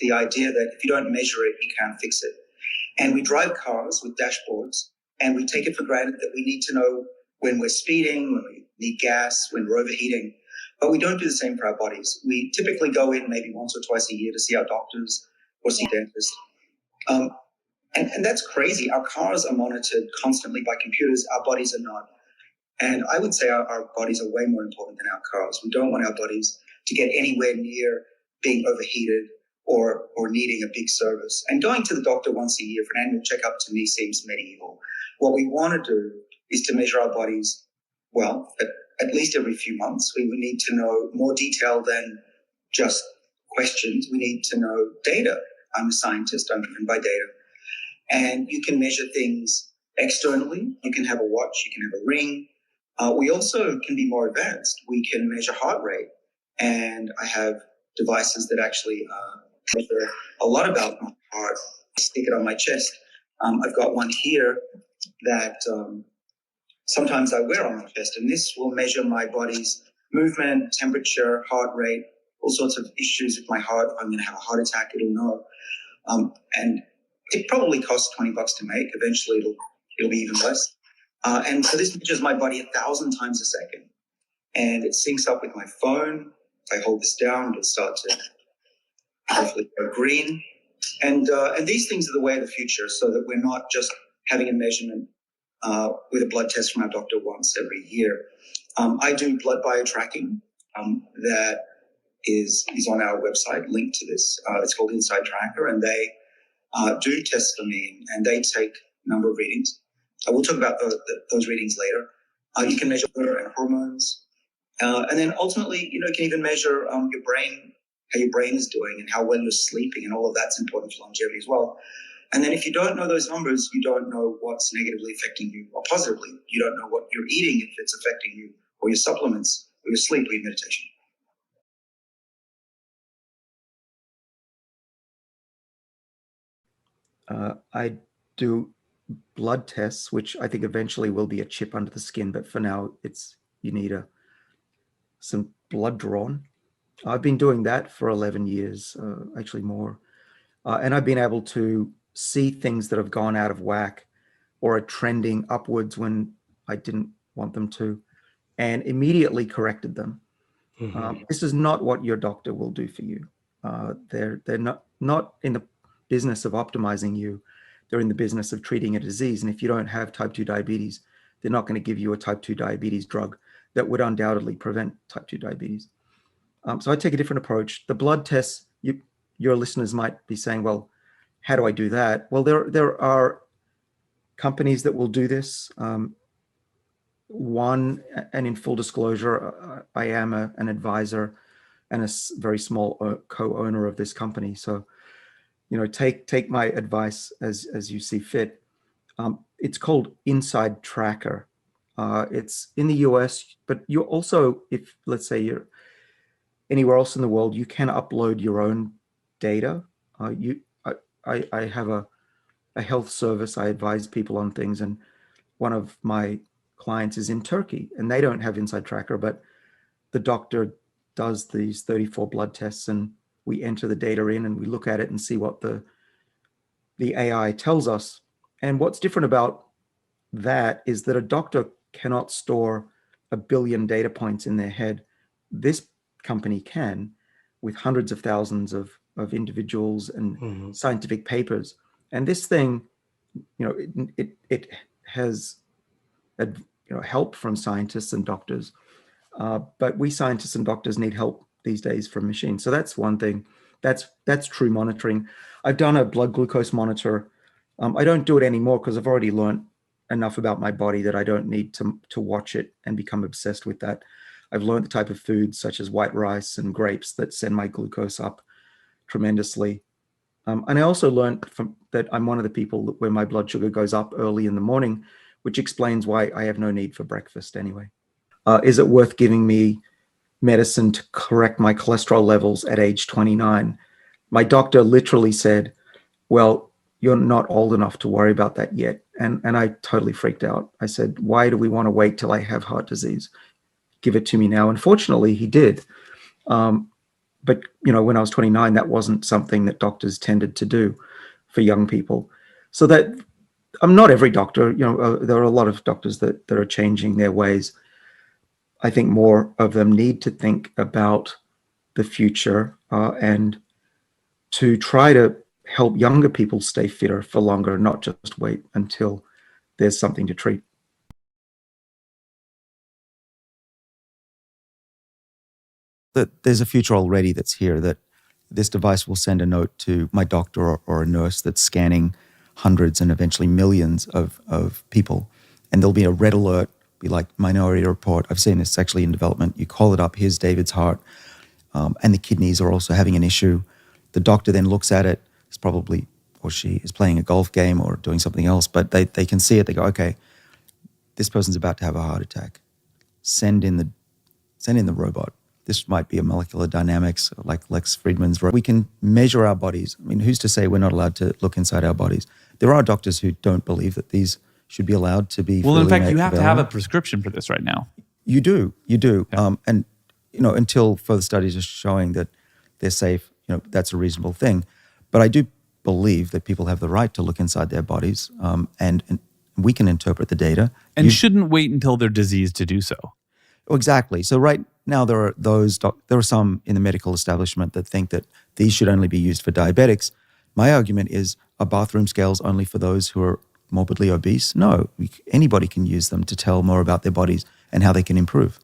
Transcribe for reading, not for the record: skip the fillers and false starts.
the idea that if you don't measure it, you can't fix it. And we drive cars with dashboards, and we take it for granted that we need to know when we're speeding, when we need gas, when we're overheating. But we don't do the same for our bodies. We typically go in maybe once or twice a year to see our doctors or see dentists. And that's crazy. Our cars are monitored constantly by computers. Our bodies are not. And I would say our bodies are way more important than our cars. We don't want our bodies to get anywhere near being overheated or needing a big service. And going to the doctor once a year for an annual checkup to me seems medieval. What we want to do is to measure our bodies, well, at least every few months. We need to know more detail than just questions. We need to know data. I'm a scientist. I'm driven by data. And you can measure things externally. You can have a watch. You can have a ring. We also can be more advanced. We can measure heart rate. And I have devices that actually measure a lot about my heart. I stick it on my chest. I've got one here that sometimes I wear on my chest, and this will measure my body's movement, temperature, heart rate, all sorts of issues with my heart. If I'm going to have a heart attack, it'll know. And it probably costs $20 to make. Eventually, it'll be even less. And so this measures my body 1,000 times a second, and it syncs up with my phone. If I hold this down, it'll start to hopefully go green. And these things are the way of the future, so that we're not just having a measurement with a blood test from our doctor once every year. I do blood bio-tracking that is on our website, linked to this. It's called Inside Tracker, and they do tests for me, and they take a number of readings. We'll talk about those readings later. You can measure and hormones. And then ultimately, you can even measure your brain, how your brain is doing and how well you're sleeping, and all of that's important for longevity as well. And then if you don't know those numbers, you don't know what's negatively affecting you, or positively. You don't know what you're eating, if it's affecting you, or your supplements, or your sleep, or your meditation. I do blood tests, which I think eventually will be a chip under the skin, but for now you need some blood drawn. I've been doing that for 11 years, actually more. And I've been able to see things that have gone out of whack or are trending upwards when I didn't want them to, and immediately corrected them. Mm-hmm. This is not what your doctor will do for you. They're not in the business of optimizing you. They're in the business of treating a disease. And if you don't have type 2 diabetes, they're not going to give you a type 2 diabetes drug that would undoubtedly prevent type 2 diabetes. So I take a different approach. The blood tests, your listeners might be saying, well, how do I do that? Well, there are companies that will do this. One, and in full disclosure, I am an advisor and a very small co-owner of this company. So, take my advice as you see fit. It's called Inside Tracker. It's in the US, but you also, if let's say you're anywhere else in the world, you can upload your own data. I have a health service. I advise people on things, and one of my clients is in Turkey, and they don't have Inside Tracker, but the doctor does these 34 blood tests, and we enter the data in, and we look at it and see what the AI tells us. And what's different about that is that a doctor cannot store 1 billion data points in their head. This company can, with hundreds of thousands of individuals and scientific papers. And this thing, it has help from scientists and doctors, but we scientists and doctors need help these days from machines. So that's one thing. That's true monitoring. I've done a blood glucose monitor. I don't do it anymore because I've already learned enough about my body that I don't need to watch it and become obsessed with that. I've learned the type of foods such as white rice and grapes that send my glucose up tremendously. And I also learned that I'm one of the people where my blood sugar goes up early in the morning, which explains why I have no need for breakfast anyway. Is it worth giving me medicine to correct my cholesterol levels at age 29? My doctor literally said, well, you're not old enough to worry about that yet. And I totally freaked out. I said, why do we want to wait till I have heart disease? Give it to me now. Unfortunately, he did. But, when I was 29, that wasn't something that doctors tended to do for young people. So that not every doctor, there are a lot of doctors that are changing their ways. I think more of them need to think about the future and to try to help younger people stay fitter for longer, not just wait until there's something to treat. That there's a future already that's here, that this device will send a note to my doctor or a nurse that's scanning hundreds and eventually millions of people. And there'll be a red alert, be like Minority Report. I've seen this actually in development. You call it up, here's David's heart. And the kidneys are also having an issue. The doctor then looks at it. It's probably, or she is playing a golf game or doing something else, but they can see it. They go, okay, this person's about to have a heart attack. Send in the robot. This might be a molecular dynamics, like Lex Friedman's. We can measure our bodies. I mean, who's to say we're not allowed to look inside our bodies? There are doctors who don't believe that these should be allowed to be. Well, in fact, you have to have a prescription for this right now. You do. Yeah. And until further studies are showing that they're safe, that's a reasonable thing. But I do believe that people have the right to look inside their bodies, and we can interpret the data. And shouldn't wait until they're diseased to do so. Exactly. So right now there are some in the medical establishment that think that these should only be used for diabetics. My argument is, are bathroom scales only for those who are morbidly obese? No, anybody can use them to tell more about their bodies and how they can improve.